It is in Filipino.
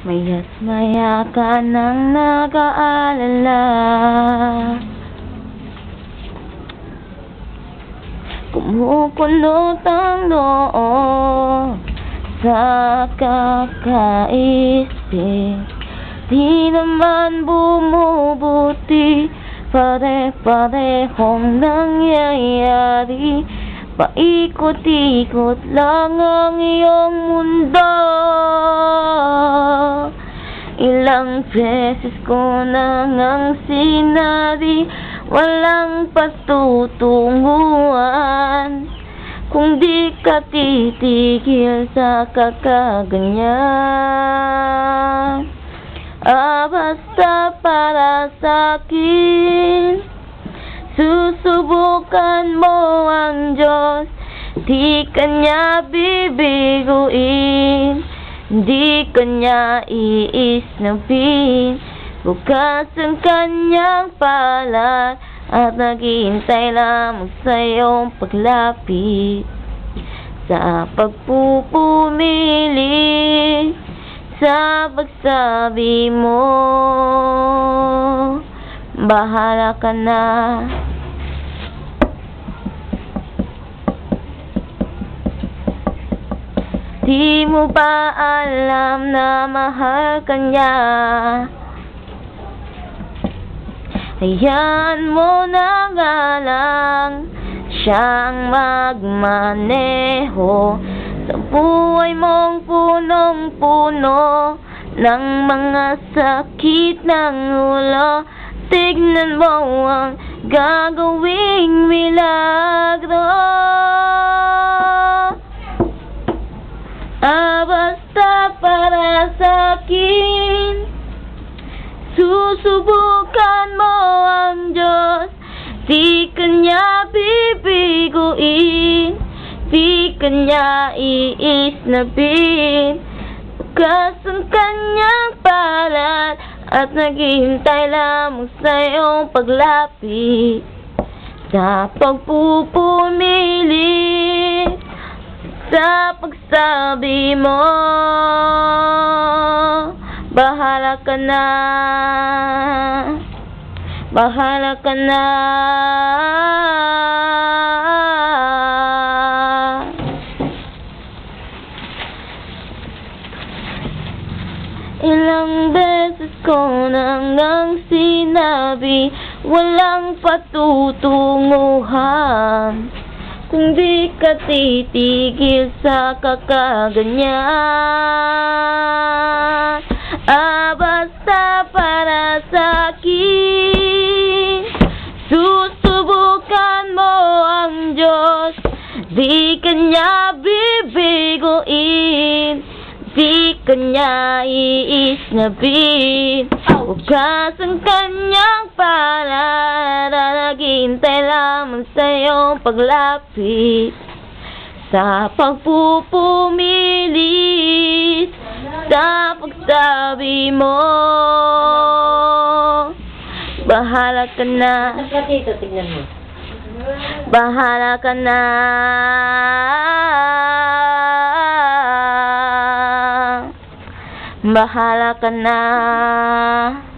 Maya't maya ka nang nag-aalala, kumukulot ang noo sa kakaisip. Di naman bumubuti, pare-parehong nangyayari. Paikot-ikot lang ang iyong mundo. Ilang beses ko na ngang sinabi, walang patutunguhan kung di ka titigil sa kakaganyan. Basta para sa'kin, susubukan mo ang Diyos. Di ka niya bibiguin, di ka niya iisnabin. Bukas ang kanyang palad at naghihintay lamang sa iyong paglapit. Sa pagpupumili, sa pagsabi mo, bahala ka na. Di mo ba alam na mahal ka niya? Hayaan mo na nga lang siyang magmaneho sa buhay mong punong-puno ng mga sakit ng ulo. Tignan mo ang gagawing milagro. Basta para sa'kin, susubukan mo ang Diyos. Di ka niya bibiguin, di ka niya iisnabin. Bukas ang kanyang palad at naghihintay lamang sa iyong paglapit. Sa pagpupumili, sa pagsabi mo, bahala ka na, bahala ka na. Ilang beses ko nang sinabi, walang patutunguhan kung di ka titigil sa kakaganyan. Basta para sa'kin, susubukan mo ang Diyos. Di ka niya bibiguin, di ka niya iisnabin. Bukas ang kanyang palad at naghihintay lamang sa iyong paglapit. Sa pagpupumili, sa pagsabi mo, bahala ka na, bahala ka na. Bahala ka na.